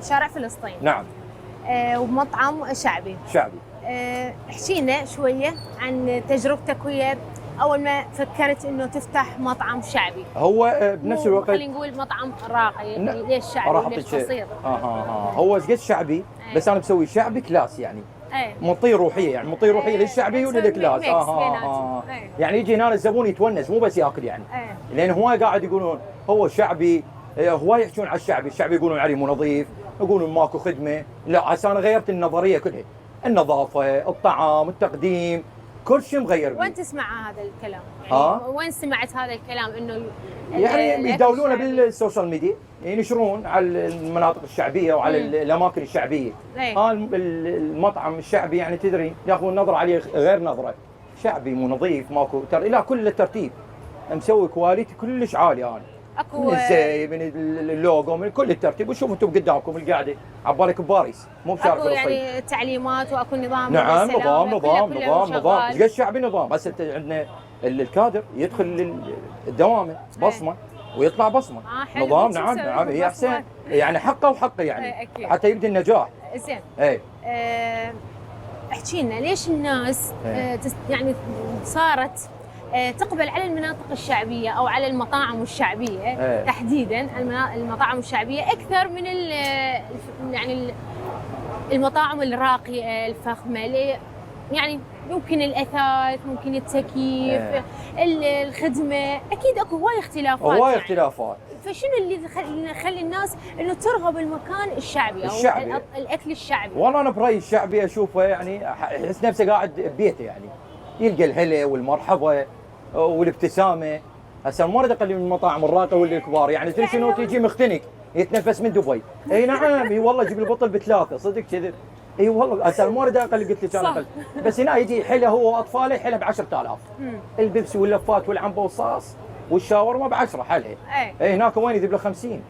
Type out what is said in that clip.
شارع فلسطين. نعم. ومطعم شعبي. شعبي. احكي لنا شويه عن تجربتك ويا اول ما فكرت انه تفتح مطعم شعبي. هو بنفس الوقت خلينا نقول مطعم راقي، ليش شعبي وليش قصير؟ هو قد شعبي بس انا مسوي شعبي كلاس يعني. منطي روحيه يعني منطي روحيه للشعبي وللكلاس. يعني يجي هنا الزبون يتونس مو بس ياكل يعني. لان هواي قاعد يقولون هو شعبي، هواي يحكون على الشعبي، الشعبي يقولون عليه مو نظيف، يقولون ماكو خدمه. لا عسى انا غيرت النظريه كلها، النظافه، الطعام، التقديم، كل شيء مغير بيه. وين تسمع هذا الكلام؟ يعني وين سمعت هذا الكلام انه يعني يداولونه بالسوشيال ميديا، ينشرون على المناطق الشعبيه وعلى الاماكن الشعبيه. المطعم الشعبي يعني تدري ياخذون نظره عليه غير نظره، شعبي مو نظيف ماكو لا كل الترتيب، مسوي كواليتي كلش عالي انا. اكو من الزي من اللوجو من كل الترتيب، وشوفوا انتم قدامكم القاعده عبالك بباريس مو بشارع فلسطين. يعني تعليمات واكو نظام. نعم نظام ايش قد شعبي نظام. هسه عندنا الكادر يدخل الدوامه بصمه ويطلع بصمه. نظام. نعم هي احسن يعني حقه وحقه يعني حتى يبدي النجاح. زين. احكي لنا ليش الناس يعني صارت تقبل على المناطق الشعبية أو على المطاعم الشعبية تحديداً المطاعم الشعبية أكثر من يعني المطاعم الراقية الفخمة. يعني ممكن الأثاث، ممكن التكييف، الخدمة، أكيد أكو هواي اختلافات. هواي اختلافات. فشنو اللي يخلي الناس إنه ترغب المكان الشعبي أو الأكل الشعبي؟ والله أنا برأيي الشعبي أشوفه يعني يحس نفسه قاعد ببيته يعني، يلقى الهلا والمرحبا والابتسامه. هسه ما اريد اقلل من المطاعم الراقيه واللي الكبار يعني تدري شنو، تيجي مختنق يتنفس من دبي. اي نعم اي والله يجيب البطل بثلاثه صدق كذب. اي والله هسه ما اريد اقلل، قلت لك انا اقل، بس هنا يجي حلا هو واطفاله يحلى ب 10000. البيبسي واللفات والعنبه والصاص والشاورما ب 10 حلها. اي هناك وين يجيب له 50.